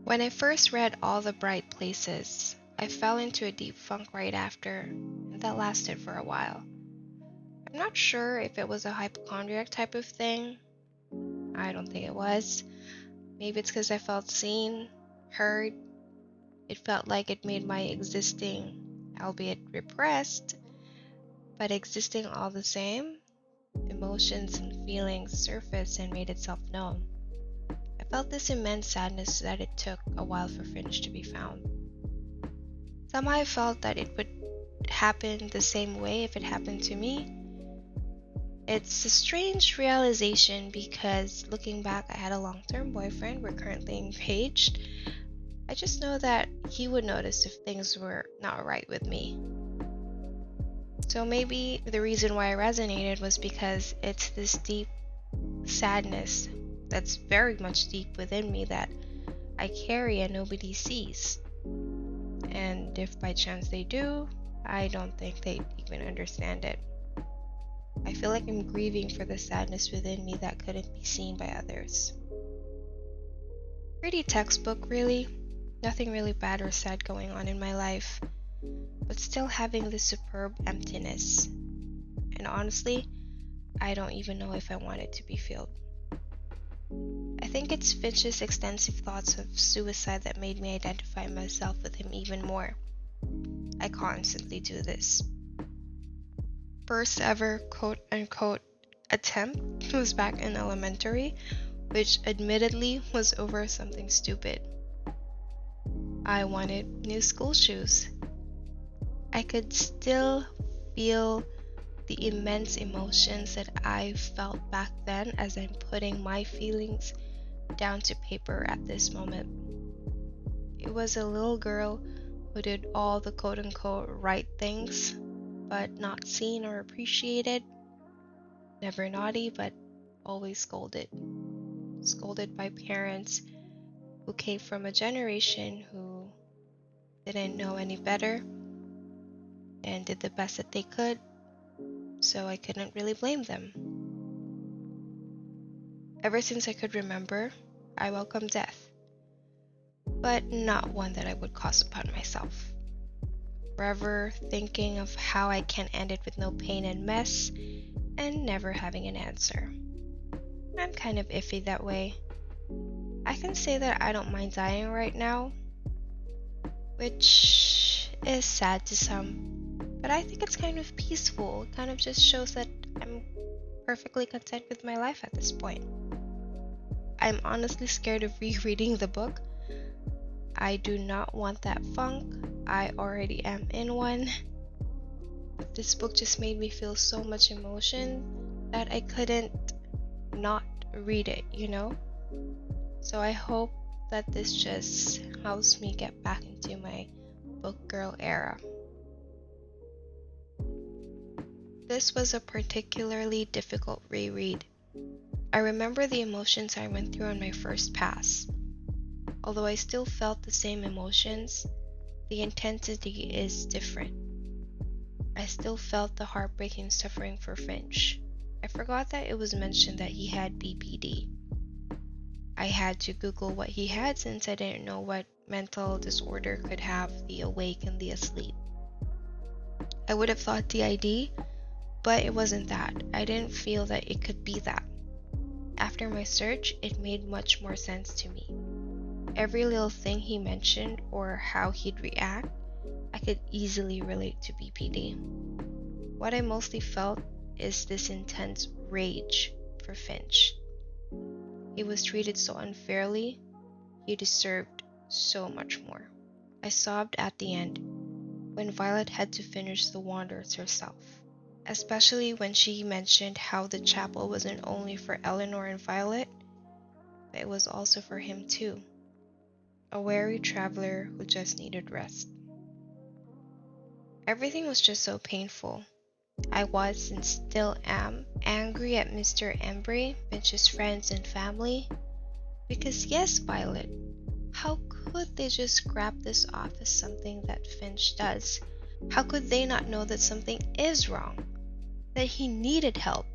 When I first read All the Bright Places, I fell into a deep funk right after, and that lasted for a while. I'm not sure if it was a hypochondriac type of thing. I don't think it was. Maybe it's because I felt seen, heard. It felt like it made my existing, albeit repressed, but existing all the same. Emotions and feelings surfaced and made itself known. I felt this immense sadness that it took a while for Finch to be found. Somehow I felt that it would happen the same way if it happened to me. It's a strange realization because looking back, I had a long-term boyfriend. We're currently engaged. I just know that he would notice if things were not right with me. So maybe the reason why I resonated was because it's this deep sadness that's very much deep within me that I carry and nobody sees. And if by chance they do, I don't think they'd even understand it. I feel like I'm grieving for the sadness within me that couldn't be seen by others. Pretty textbook, really. Nothing really bad or sad going on in my life, but still having this superb emptiness. And honestly, I don't even know if I want it to be filled. I think it's Finch's extensive thoughts of suicide that made me identify myself with him even more. I constantly do this. First ever quote-unquote attempt was back in elementary, which admittedly was over something stupid. I wanted new school shoes. I could still feel the immense emotions that I felt back then as I'm putting my feelings down to paper at this moment. It was a little girl who did all the quote-unquote right things, but not seen or appreciated. Never naughty, but always scolded. Scolded by parents who came from a generation who didn't know any better and did the best that they could, so I couldn't really blame them. Ever since I could remember, I welcomed death, but not one that I would cause upon myself. Forever thinking of how I can end it with no pain and mess, and never having an answer. I'm kind of iffy that way. I can say that I don't mind dying right now, which is sad to some, but I think it's kind of peaceful. It kind of just shows that I'm perfectly content with my life at this point. I'm honestly scared of rereading the book. I do not want that funk. I already am in one. But this book just made me feel so much emotion that I couldn't not read it, So I hope that this just helps me get back into my book girl era. This was a particularly difficult reread. I remember the emotions I went through on my first pass. Although I still felt the same emotions, the intensity is different. I still felt the heartbreaking suffering for Finch. I forgot that it was mentioned that he had BPD. I had to Google what he had since I didn't know what mental disorder could have the awake and the asleep. I would have thought DID, but it wasn't that. I didn't feel that it could be that. After my search, it made much more sense to me. Every little thing he mentioned or how he'd react, I could easily relate to BPD. What I mostly felt is this intense rage for Finch. He was treated so unfairly. He deserved so much more. I sobbed at the end when Violet had to finish The Wanderers herself, especially when she mentioned how the chapel wasn't only for Eleanor and Violet, but it was also for him too, a weary traveler who just needed rest. Everything was just so painful. I was and still am angry at Mr. Embry, Finch's friends and family, because yes, Violet, how could they just scrap this off as something that Finch does? How could they not know that something is wrong? That he needed help?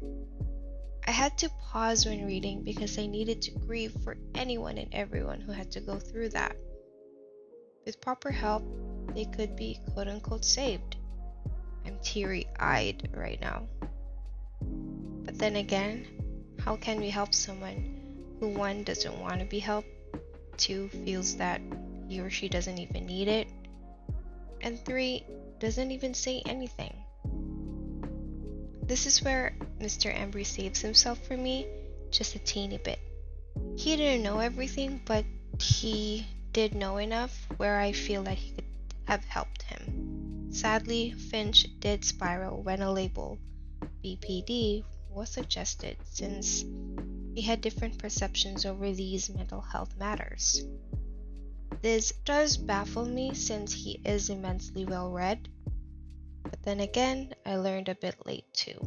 I had to pause when reading because I needed to grieve for anyone and everyone who had to go through that. With proper help, they could be quote unquote saved. I'm teary eyed right now. But then again, how can we help someone who, one, doesn't want to be helped, two, feels that he or she doesn't even need it, and three, doesn't even say anything? This is where Mr. Embry saves himself for me just a teeny bit. He didn't know everything, but he did know enough where I feel that he could have helped him. Sadly, Finch did spiral when a label, BPD, was suggested since he had different perceptions over these mental health matters. This does baffle me since he is immensely well read, but then again, I learned a bit late too.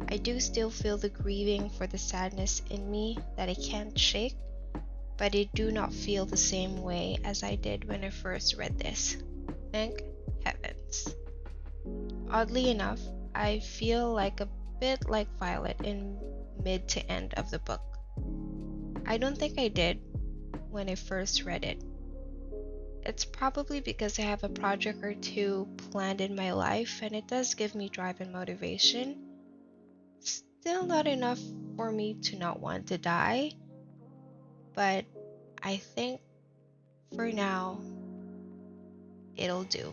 I do still feel the grieving for the sadness in me that I can't shake, but I do not feel the same way as I did when I first read this. Thank heavens. Oddly enough, I feel like a bit like Violet in mid to end of the book. I don't think I did when I first read it. It's probably because I have a project or two planned in my life and it does give me drive and motivation. Still not enough for me to not want to die, but I think for now it'll do.